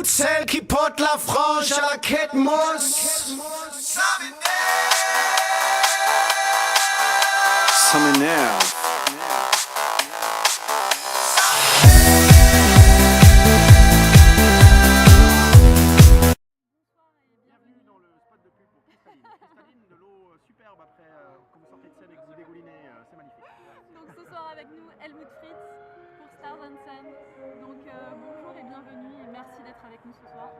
celle qui porte la frange à la quête mousse. Ça m'énerve. Bienvenue dans le spot de pub pour Cristalline. Cristalline, de l'eau superbe après quand vous sortez de scène et que vous dégoulinez, c'est magnifique. Donc ce soir avec nous Helmut Fritz pour Stars and Sun. Donc bonjour et bienvenue et merci d'être avec nous ce soir.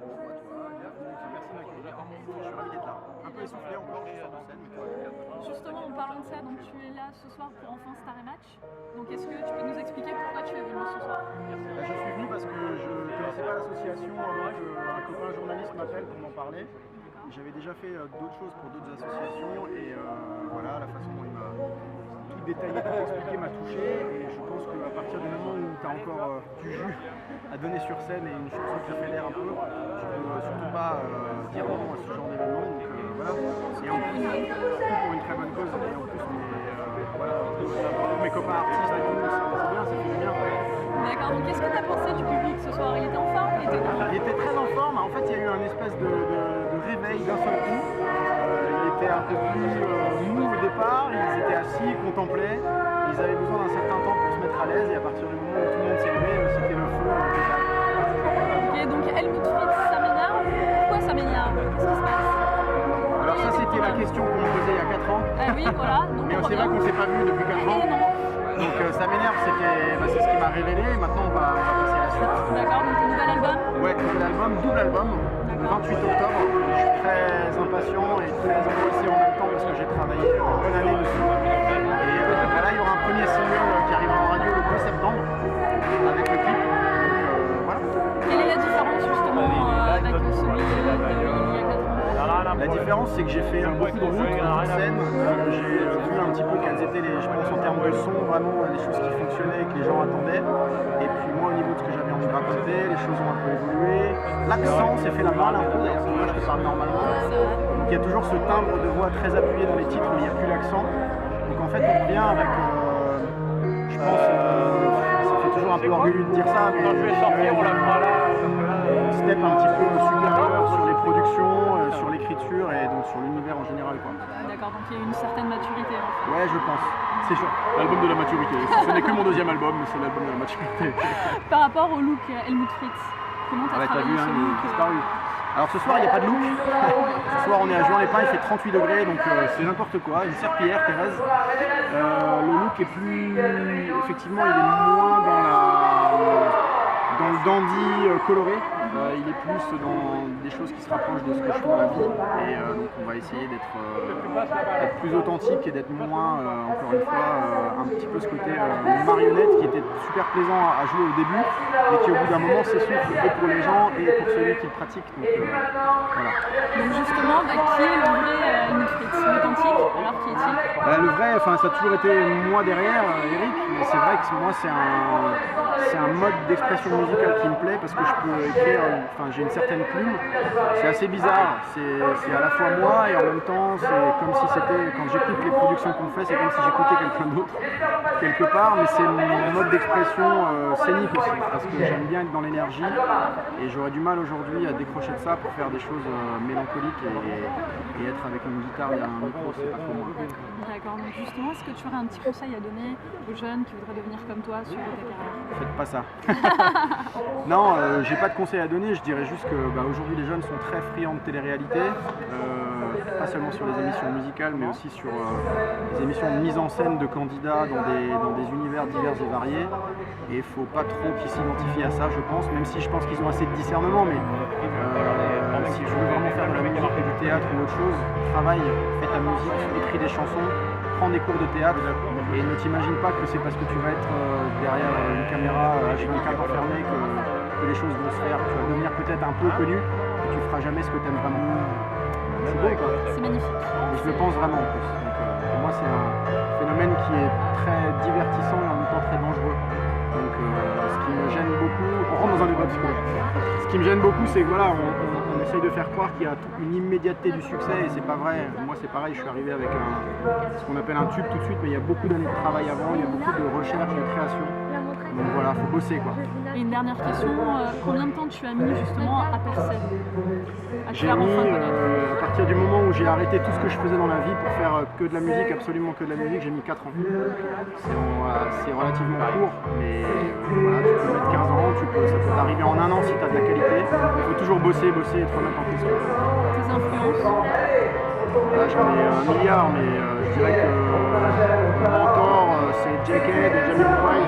Bonjour à toi, bienvenue, merci de m'accueillir. Je suis ravi d'être là. Un peu essoufflé encore, je sors de scène. Justement en parlant de ça, donc tu es là ce soir pour Enfin Star et Match. Donc est-ce que tu peux nous expliquer pourquoi tu es venu ce soir? Je suis venu parce que je ne connaissais pas l'association avant qu'un copain journaliste m'appelle pour m'en parler. J'avais déjà fait d'autres choses pour d'autres associations et voilà, la façon dont il m'a tout détaillé, tout expliqué m'a touché et je pense qu'à partir du moment où tu as encore du jus à donner sur scène et une chanson qui te fait l'air un peu, tu peux surtout pas dire non à ce genre d'événement. Donc voilà, et en plus, tout pour une très bonne cause et en plus voilà, tous mes copains artistes avec nous, c'est bien, ça fait du bien. D'accord, donc qu'est-ce que tu as pensé du public ce soir? Il était en forme? Il était très en forme, en fait il y a eu un espèce de réveil d'un seul coup. Il était un peu plus mou au départ, ils étaient assis, ils contemplaient, ils avaient besoin d'un certain temps pour se mettre à l'aise et à partir du moment où tout le monde s'est levé, c'était le feu. Ok, donc Helmut Fritz, ça m'énerve? Pourquoi ça m'énerve? Qu'est-ce qui se passe? Alors ça c'était la question qu'on me posait il y a 4 ans. Ah oui, voilà. Donc Mais c'est vrai qu'on ne s'est pas vu depuis 4 ans. Donc ça m'énerve, c'est ce qui m'a révélé, maintenant on va passer à la suite. D'accord, donc le nouvel album? Ouais, nouvel album, double album, le 28 octobre. Je suis très impatient et très angoissé en même temps parce que j'ai travaillé une bonne année dessus. Et là il y aura un premier single qui arrivera en radio le 2 septembre avec le clip. Donc voilà. Quelle est la différence justement avec celui d'il y a 4 ans? La différence, c'est que j'ai fait beaucoup de routes, beaucoup de scènes. J'ai vu un petit peu quelles étaient je pense en termes de son, vraiment les choses qui fonctionnaient et que les gens attendaient. Et puis moi, au niveau de ce que j'avais envie de raconter, les choses ont un peu évolué. L'accent s'est fait la malle un peu, d'ailleurs, moi je te parle normalement. Donc il y a toujours ce timbre de voix très appuyé dans les titres, mais il n'y a plus l'accent. Donc en fait, on revient avec, je pense, ça fait toujours un peu orgueilleux de dire ça, mais je vais sortir, on la fera là. Step un petit peu supérieur sur les productions, sur l'écriture et donc sur l'univers en général, quoi. D'accord, donc il y a une certaine maturité. Ouais, je pense. C'est sûr. L'album de la maturité. Ce n'est que mon deuxième album, mais c'est l'album de la maturité. Par rapport au look Helmut Fritz, comment tu as travaillé vu, ce il est look? disparu. Alors ce soir, il n'y a pas de look. Ce soir, on est à Juan-les-Pins, il fait 38 degrés, donc c'est n'importe quoi. Une serpillière, Thérèse. Le look est plus... Effectivement, il est moins dans le dandy coloré. Il est plus dans des choses qui se rapprochent de ce que je fais dans la vie. Et donc on va essayer d'être plus authentique et d'être moins, encore une fois, un petit peu ce côté marionnette qui était super plaisant à jouer au début, mais qui au bout d'un moment s'essouffle et pour les gens et pour celui qui le pratique. Donc voilà. Donc justement, qui est le vrai Helmut Fritz? L'authentique? Alors qui est-il? Le vrai, enfin ça a toujours été moi derrière, Eric, mais c'est vrai que moi c'est un mode d'expression musicale qui me plaît parce que je peux écrire, enfin j'ai une certaine plume, c'est assez bizarre, c'est à la fois moi et en même temps c'est comme si c'était, quand j'écoute les productions qu'on fait, c'est comme si j'écoutais quelqu'un d'autre quelque part, mais c'est mon mode d'expression scénique aussi, parce que j'aime bien être dans l'énergie et j'aurais du mal aujourd'hui à décrocher de ça pour faire des choses mélancoliques et être avec une guitare derrière un micro, c'est pas pour moi. D'accord, donc justement, est-ce que tu aurais un petit conseil à donner aux jeunes qui voudraient devenir comme toi sur ta carrière? Faites pas ça. Non, j'ai pas de conseil à donner, je dirais juste que aujourd'hui les jeunes sont très friands de télé-réalité, pas seulement sur les émissions musicales mais aussi sur les émissions de mise en scène de candidats dans des univers divers et variés, et il faut pas trop qu'ils s'identifient à ça, je pense, même si je pense qu'ils ont assez de discernement, mais si je veux vraiment faire de la musique et du théâtre ou autre chose, travaille, fais ta musique, écris des chansons, prends des cours de théâtre et ne t'imagine pas que c'est parce que tu vas être derrière une caméra H24 enfermée que les choses vont se faire. Tu vas devenir peut-être un peu connu, mais tu feras jamais ce que tu aimes vraiment. C'est beau quoi. C'est magnifique. Et je le pense vraiment en plus. Donc, pour moi c'est un phénomène qui est très divertissant et en même temps très dangereux. Donc ce qui me gêne beaucoup, on rentre dans un débat psychologique. Ce qui me gêne beaucoup c'est que voilà, on essaye de faire croire qu'il y a une immédiateté du succès et c'est pas vrai. Moi c'est pareil, je suis arrivé avec ce qu'on appelle un tube tout de suite, mais il y a beaucoup d'années de travail avant, il y a beaucoup de recherche, de création. Donc voilà, faut bosser quoi. Et une dernière question, combien de temps tu as mis justement à percer, à te J'ai faire mis, enfin connaître? à partir du moment où j'ai arrêté tout ce que je faisais dans la vie pour faire que de la musique, absolument que de la musique, j'ai mis 4 ans. C'est relativement court, mais voilà, tu peux mettre 15 ans, ça peut t'arriver en un an si tu as de la qualité. Il faut toujours bosser et te remettre en question. Tes influences? Là, j'en ai un milliard, mais je dirais que mon mentor, c'est J.K. de Jamiroquai,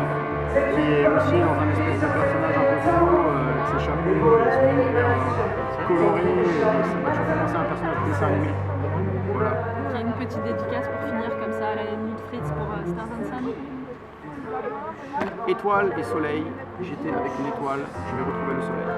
qui est aussi dans un espèce de personnage un peu fou, avec ses chapeaux et son univers coloré, et ça m'a toujours fait penser à un personnage de dessin animé. Voilà. Il y a une petite dédicace pour finir comme ça à la Nuit de Fritz pour Stars and Sun. Étoile et soleil, j'étais avec une étoile, je vais retrouver le soleil.